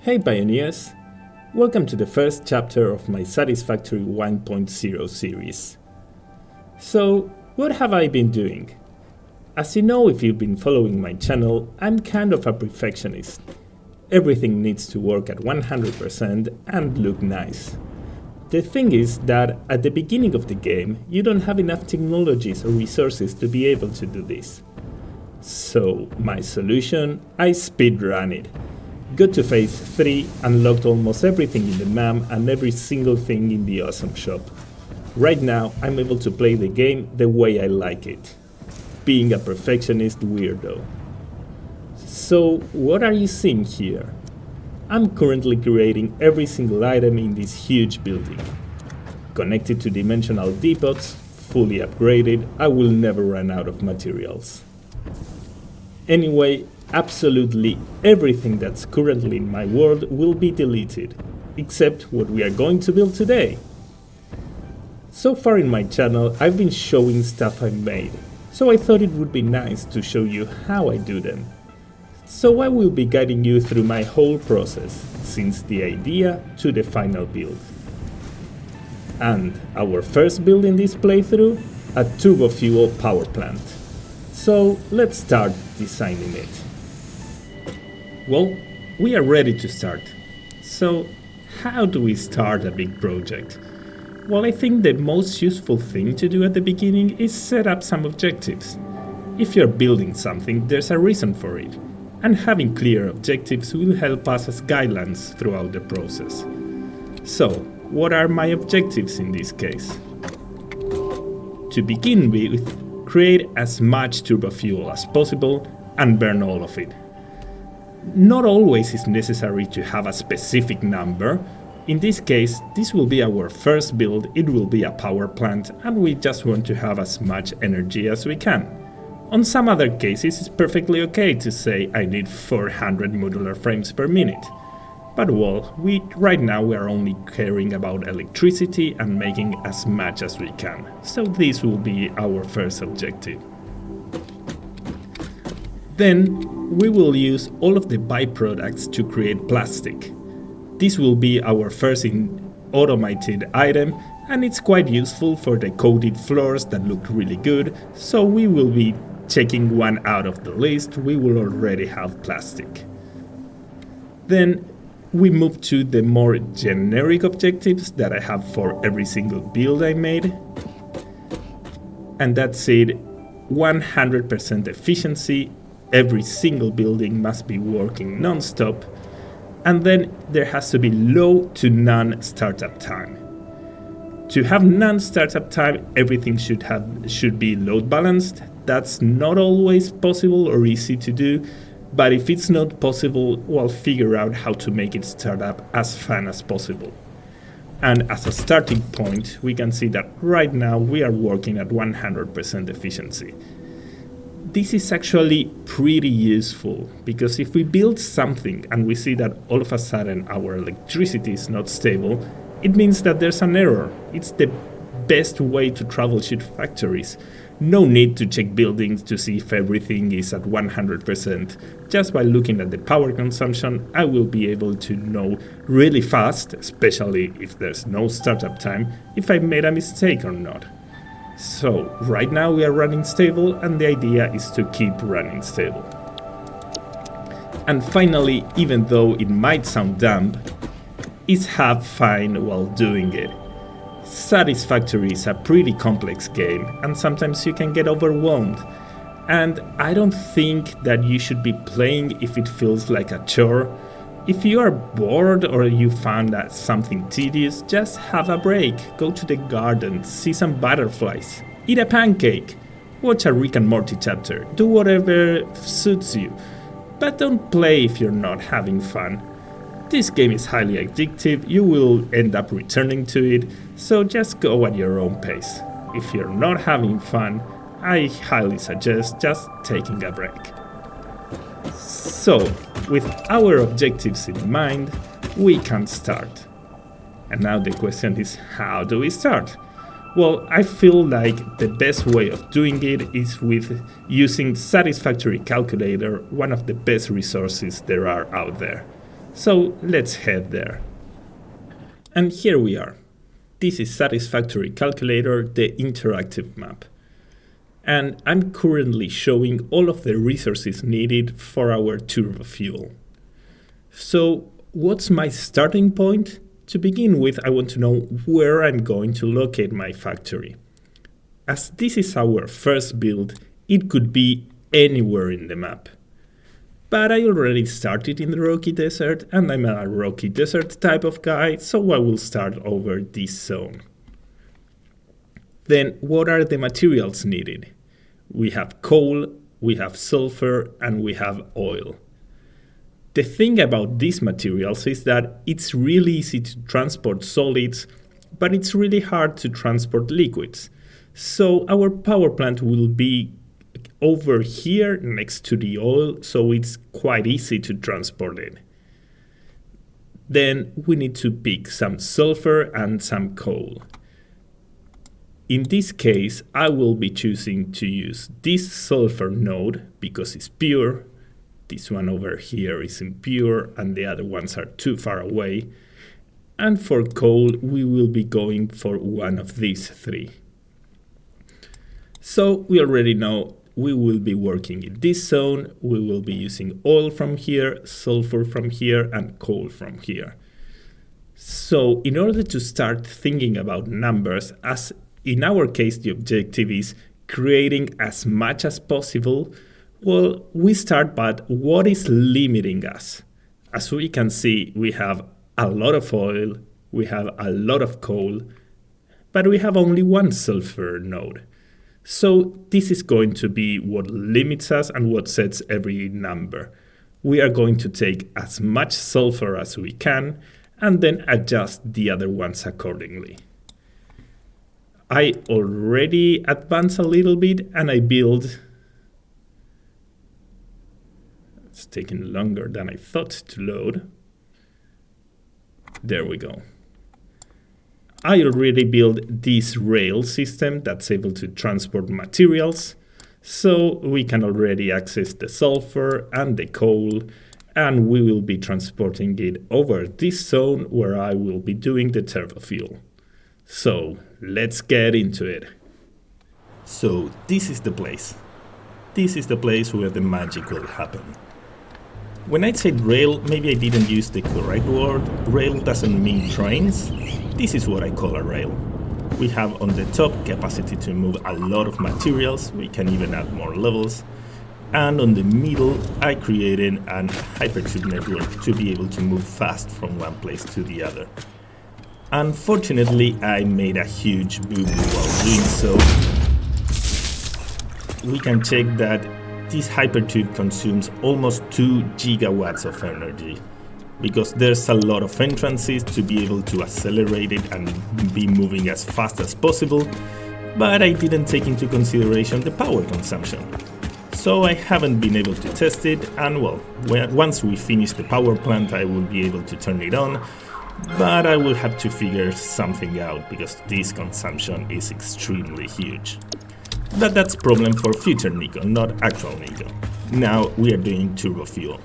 Hey pioneers! Welcome to the first chapter of my Satisfactory 1.0 series. So, what have I been doing? As you know if you've been following my channel, I'm kind of a perfectionist. Everything needs to work at 100% and look nice. The thing is that at the beginning of the game, you don't have enough technologies or resources to be able to do this. So, my solution, I speedrun it. Got to phase 3, unlocked almost everything in the map and every single thing in the awesome shop. Right now, I'm able to play the game the way I like it. Being a perfectionist weirdo. So, what are you seeing here? I'm currently creating every single item in this huge building. Connected to dimensional depots, fully upgraded, I will never run out of materials. Anyway, absolutely everything that's currently in my world will be deleted, except what we are going to build today. So far in my channel, I've been showing stuff I've made, so I thought it would be nice to show you how I do them. So I will be guiding you through my whole process, since the idea to the final build. And our first build in this playthrough, a turbo fuel power plant. So let's start designing it. Well, we are ready to start. So how do we start a big project? Well, I think the most useful thing to do at the beginning is set up some objectives. If you're building something, there's a reason for it, and having clear objectives will help us as guidelines throughout the process. So, what are my objectives in this case? To begin with, create as much turbo fuel as possible and burn all of it. Not always is necessary to have a specific number. In this case, this will be our first build, it will be a power plant, and we just want to have as much energy as we can. On some other cases, it's perfectly okay to say I need 400 modular frames per minute. But well, right now we are only caring about electricity and making as much as we can. So this will be our first objective. Then, we will use all of the byproducts to create plastic. This will be our first automated item, and it's quite useful for the coated floors that look really good, so we will be checking one out of the list. We will already have plastic. Then, we move to the more generic objectives that I have for every single build I made. And that's it, 100% efficiency. Every single building must be working non-stop, and then there has to be low to none startup time. To have none startup time, everything should be load balanced. That's not always possible or easy to do, but if it's not possible, we'll figure out how to make it start up as fast as possible. And as a starting point, we can see that right now we are working at 100% efficiency. This is actually pretty useful, because if we build something and we see that all of a sudden our electricity is not stable, it means that there's an error. It's the best way to troubleshoot factories. No need to check buildings to see if everything is at 100%. Just by looking at the power consumption, I will be able to know really fast, especially if there's no startup time, if I made a mistake or not. So, right now we are running stable, and the idea is to keep running stable. And finally, even though it might sound dumb, is have fun while doing it. Satisfactory is a pretty complex game, and sometimes you can get overwhelmed. And I don't think that you should be playing if it feels like a chore. If you are bored or you found that something tedious, just have a break, go to the garden, see some butterflies, eat a pancake, watch a Rick and Morty chapter, do whatever suits you. But don't play if you're not having fun. This game is highly addictive, you will end up returning to it, so just go at your own pace. If you're not having fun, I highly suggest just taking a break. So, with our objectives in mind, we can start. And now the question is, how do we start? Well, I feel like the best way of doing it is with using Satisfactory Calculator, one of the best resources there are out there. So let's head there. And here we are. This is Satisfactory Calculator, the interactive map. And I'm currently showing all of the resources needed for our turbo fuel. So what's my starting point? To begin with, I want to know where I'm going to locate my factory. As this is our first build, it could be anywhere in the map. But I already started in the Rocky Desert, and I'm a Rocky Desert type of guy, so I will start over this zone. Then, what are the materials needed? We have coal, we have sulfur, and we have oil. The thing about these materials is that it's really easy to transport solids, but it's really hard to transport liquids. So our power plant will be over here next to the oil, so it's quite easy to transport it. Then we need to pick some sulfur and some coal. In this case, I will be choosing to use this sulfur node because it's pure. This one over here is impure and the other ones are too far away. And for coal, we will be going for one of these three. So we already know we will be working in this zone. We will be using oil from here, sulfur from here, and coal from here. So in order to start thinking about numbers, as in our case, the objective is creating as much as possible. Well, we start by what is limiting us. As we can see, we have a lot of oil, we have a lot of coal, but we have only one sulfur node. So this is going to be what limits us and what sets every number. We are going to take as much sulfur as we can and then adjust the other ones accordingly. I already advanced a little bit and I build. It's taking longer than I thought to load. There we go. I already built this rail system that's able to transport materials, so we can already access the sulfur and the coal, and we will be transporting it over this zone where I will be doing the turbo fuel. So let's get into it. So this is the place. This is the place where the magic will happen. When I said rail, maybe I didn't use the correct word. Rail doesn't mean trains. This is what I call a rail. We have on the top capacity to move a lot of materials. We can even add more levels. And on the middle, I created an hypertube network to be able to move fast from one place to the other. Unfortunately, I made a huge boo-boo while doing so. We can check that this hypertube consumes almost 2 gigawatts of energy because there's a lot of entrances to be able to accelerate it and be moving as fast as possible, but I didn't take into consideration the power consumption. So I haven't been able to test it, and well, once we finish the power plant I will be able to turn it on, but I will have to figure something out because this consumption is extremely huge. But that's a problem for future Nico, not actual Nico. Now we are doing turbo fuel.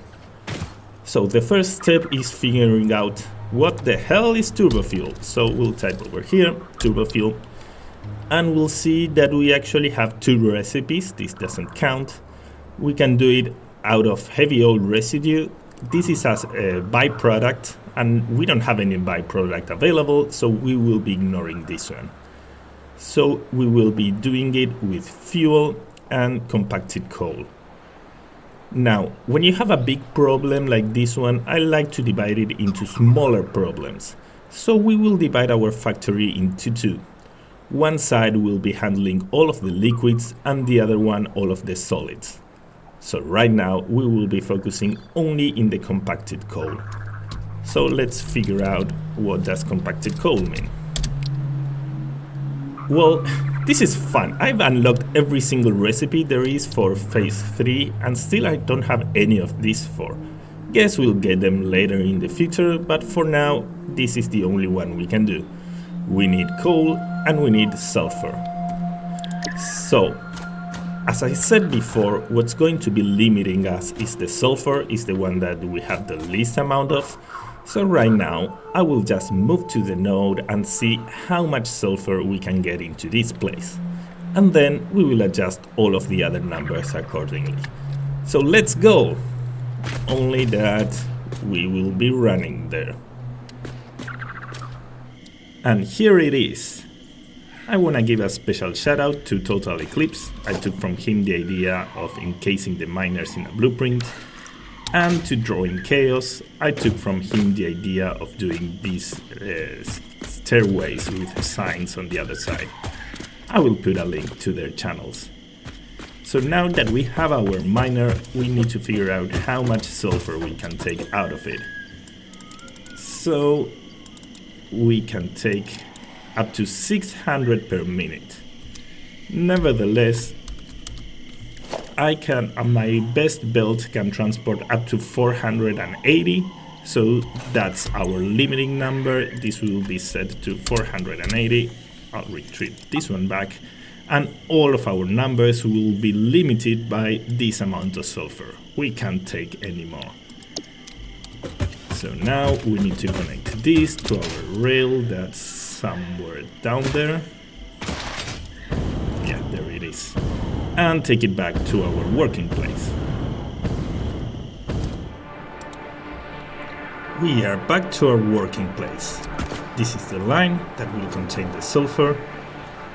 So the first step is figuring out what the hell is turbo fuel. So we'll type over here, turbo fuel, and we'll see that we actually have 2 recipes. This doesn't count. We can do it out of heavy oil residue. This is as a byproduct, and we don't have any byproduct available, so we will be ignoring this one. So we will be doing it with fuel and compacted coal. Now, when you have a big problem like this one, I like to divide it into smaller problems. So we will divide our factory into 2. One side will be handling all of the liquids and the other one all of the solids. So right now we will be focusing only in the compacted coal. So let's figure out what does compacted coal mean. Well, this is fun. I've unlocked every single recipe there is for phase 3 and still I don't have any of these 4. Guess we'll get them later in the future, but for now this is the only one we can do. We need coal and we need sulfur. So As I said before, what's going to be limiting us is the sulfur, is the one that we have the least amount of. So right now, I will just move to the node and see how much sulfur we can get into this place. And then we will adjust all of the other numbers accordingly. So let's go! Only that we will be running there. And here it is. I want to give a special shout out to TotalXclipse. I took from him the idea of encasing the miners in a blueprint. And to drawing Xaos, I took from him the idea of doing these stairways with signs on the other side. I will put a link to their channels. So now that we have our miner, we need to figure out how much sulfur we can take out of it. So we can take up to 600 per minute. Nevertheless, my best belt can transport up to 480, so that's our limiting number. This will be set to 480. I'll retrieve this one back, and all of our numbers will be limited by this amount of sulfur. We can't take any more. So now we need to connect this to our rail that's somewhere down there. Yeah, there it is. And take it back to our working place. We are back to our working place. This is the line that will contain the sulfur.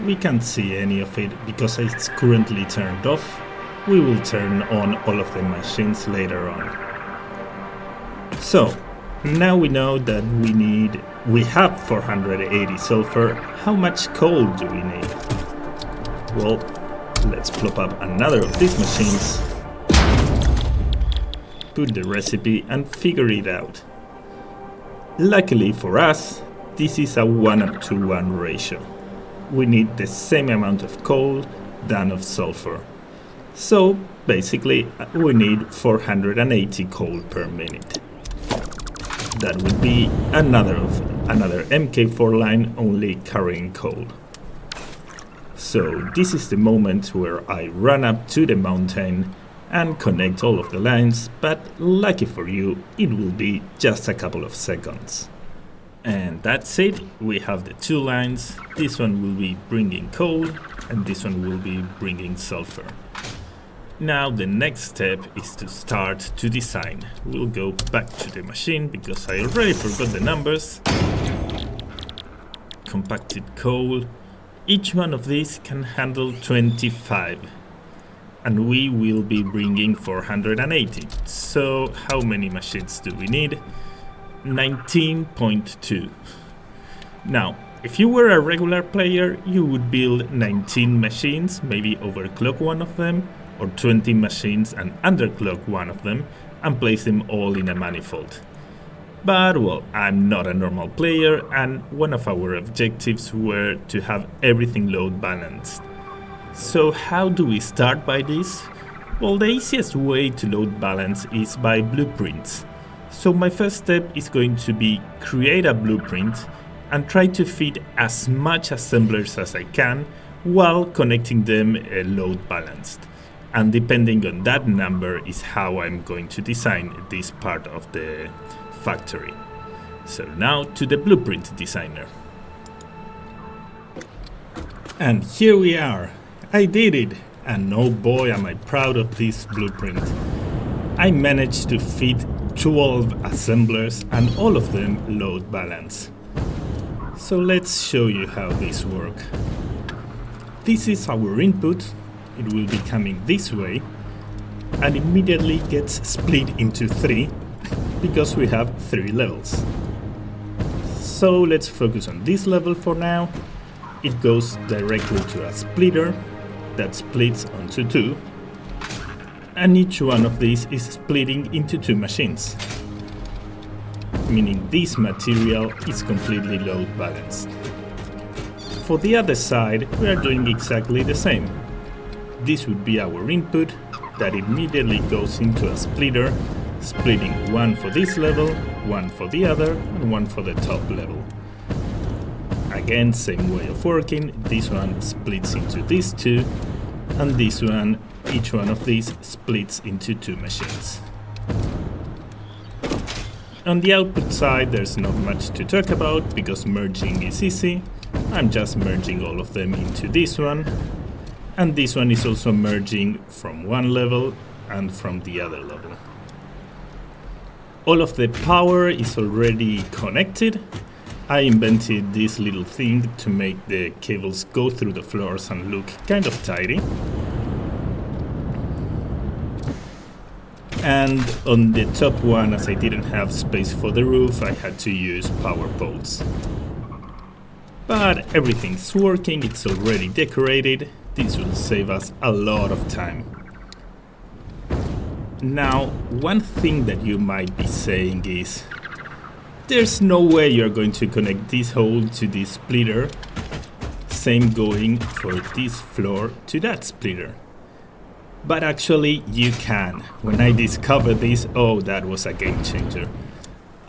We can't see any of it because it's currently turned off. We will turn on all of the machines later on. So, now we know that we have 480 sulfur. How much coal do we need? Well, let's plop up another of these machines, put the recipe and figure it out. Luckily for us, this is a 1:1 ratio. We need the same amount of coal than of sulfur. So basically we need 480 coal per minute. That would be another MK4 line only carrying coal. So this is the moment where I run up to the mountain and connect all of the lines, but lucky for you, it will be just a couple of seconds. And that's it, we have the two lines. This one will be bringing coal and this one will be bringing sulfur. Now the next step is to start to design. We'll go back to the machine because I already forgot the numbers. Compacted coal. Each one of these can handle 25. And we will be bringing 480. So how many machines do we need? 19.2. Now, if you were a regular player, you would build 19 machines, maybe overclock one of them, or 20 machines and underclock one of them, and place them all in a manifold. But, well, I'm not a normal player, and one of our objectives were to have everything load balanced. So how do we start by this? Well, the easiest way to load balance is by blueprints. So my first step is going to be create a blueprint and try to fit as much assemblers as I can while connecting them load balanced. And depending on that number is how I'm going to design this part of the factory. So now to the blueprint designer. And here we are. I did it, and oh boy am I proud of this blueprint. I managed to fit 12 assemblers and all of them load balance. So let's show you how this works. This is our input. It will be coming this way and immediately gets split into 3 because we have 3 levels. So let's focus on this level for now. It goes directly to a splitter that splits onto 2, and each one of these is splitting into 2 machines, meaning this material is completely load balanced. For the other side, we are doing exactly the same. This would be our input that immediately goes into a splitter, splitting one for this level, one for the other, and one for the top level. Again, same way of working. This one splits into these 2, and this one, each one of these splits into two machines. On the output side, there's not much to talk about because merging is easy. I'm just merging all of them into this one, and this one is also merging from one level and from the other level. All of the power is already connected. I invented this little thing to make the cables go through the floors and look kind of tidy. And on the top one, as I didn't have space for the roof, I had to use power poles. But everything's working, it's already decorated. This will save us a lot of time. Now, one thing that you might be saying is, there's no way you're going to connect this hole to this splitter. Same going for this floor to that splitter. But actually you can. When I discovered this, oh, that was a game changer.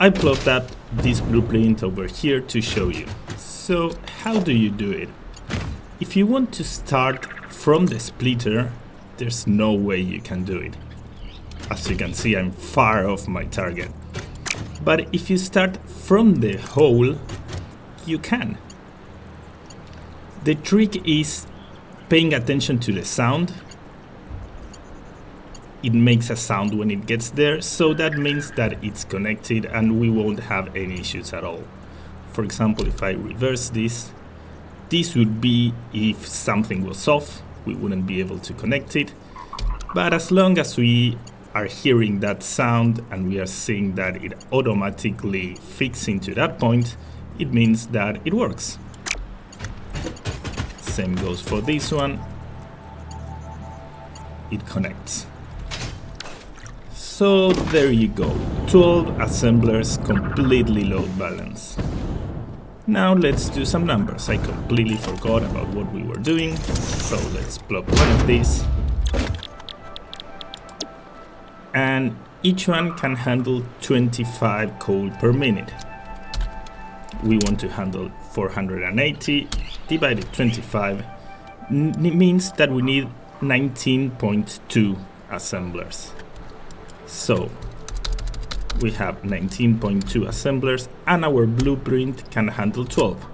I plopped up this blueprint over here to show you. So how do you do it? If you want to start from the splitter, there's no way you can do it. As you can see, I'm far off my target. But if you start from the hole, you can. The trick is paying attention to the sound. It makes a sound when it gets there, so that means that it's connected and we won't have any issues at all. For example, if I reverse this, this would be if something was off, we wouldn't be able to connect it. But as long as we are hearing that sound and we are seeing that it automatically fits into that point, it means that it works. Same goes for this one. It connects. So there you go, 12 assemblers completely load balanced. Now let's do some numbers. I completely forgot about what we were doing, so let's plop one of these. And each one can handle 25 coal per minute. We want to handle 480 divided 25 means that we need 19.2 assemblers. So we have 19.2 assemblers and our blueprint can handle 12.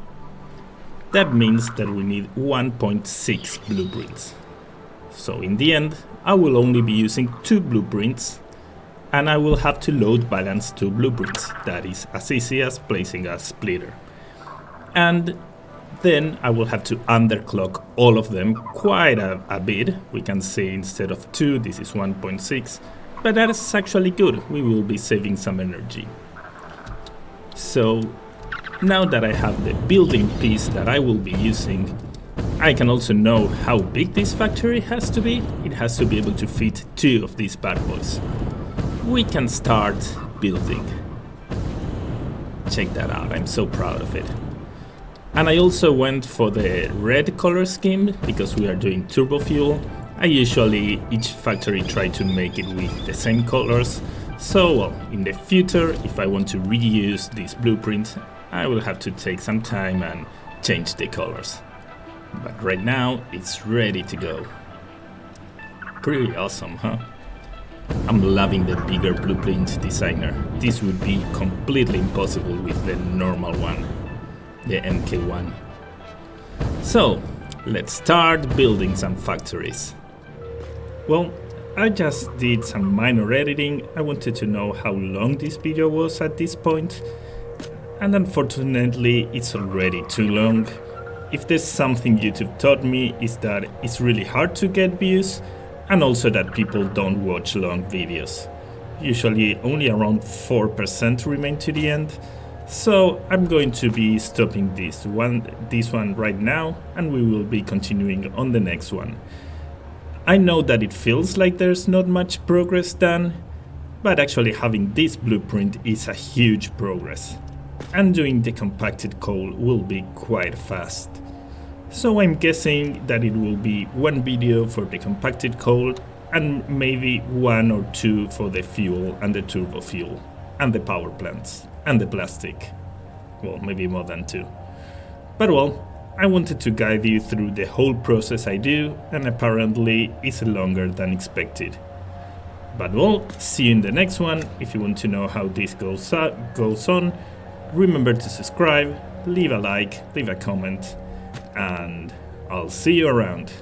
That means that we need 1.6 blueprints. So in the end, I will only be using 2 blueprints and I will have to load balance 2 blueprints. That is as easy as placing a splitter. And then I will have to underclock all of them quite a bit. We can say instead of 2, this is 1.6. But that is actually good, we will be saving some energy. So now that I have the building piece that I will be using, I can also know how big this factory has to be. It has to be able to fit 2 of these bad boys. We can start building. Check that out, I'm so proud of it. And I also went for the red color scheme because we are doing turbo fuel. I usually, each factory try to make it with the same colors, so well, in the future, if I want to reuse this blueprint, I will have to take some time and change the colors. But right now, it's ready to go. Pretty awesome, huh? I'm loving the bigger blueprint designer. This would be completely impossible with the normal one, the MK1. So, let's start building some factories. Well, I just did some minor editing. I wanted to know how long this video was at this point, and unfortunately it's already too long. If there's something YouTube taught me is that it's really hard to get views, and also that people don't watch long videos. Usually only around 4% remain to the end, so I'm going to be stopping this one right now, and we will be continuing on the next one. I know that it feels like there's not much progress done, but actually having this blueprint is a huge progress. And doing the compacted coal will be quite fast. So I'm guessing that it will be one video for the compacted coal and maybe 1 or 2 for the fuel and the turbo fuel and the power plants and the plastic. Well, maybe more than 2. But well, I wanted to guide you through the whole process I do, and apparently it's longer than expected. But we'll see you in the next one. If you want to know how this goes on, remember to subscribe, leave a like, leave a comment, and I'll see you around.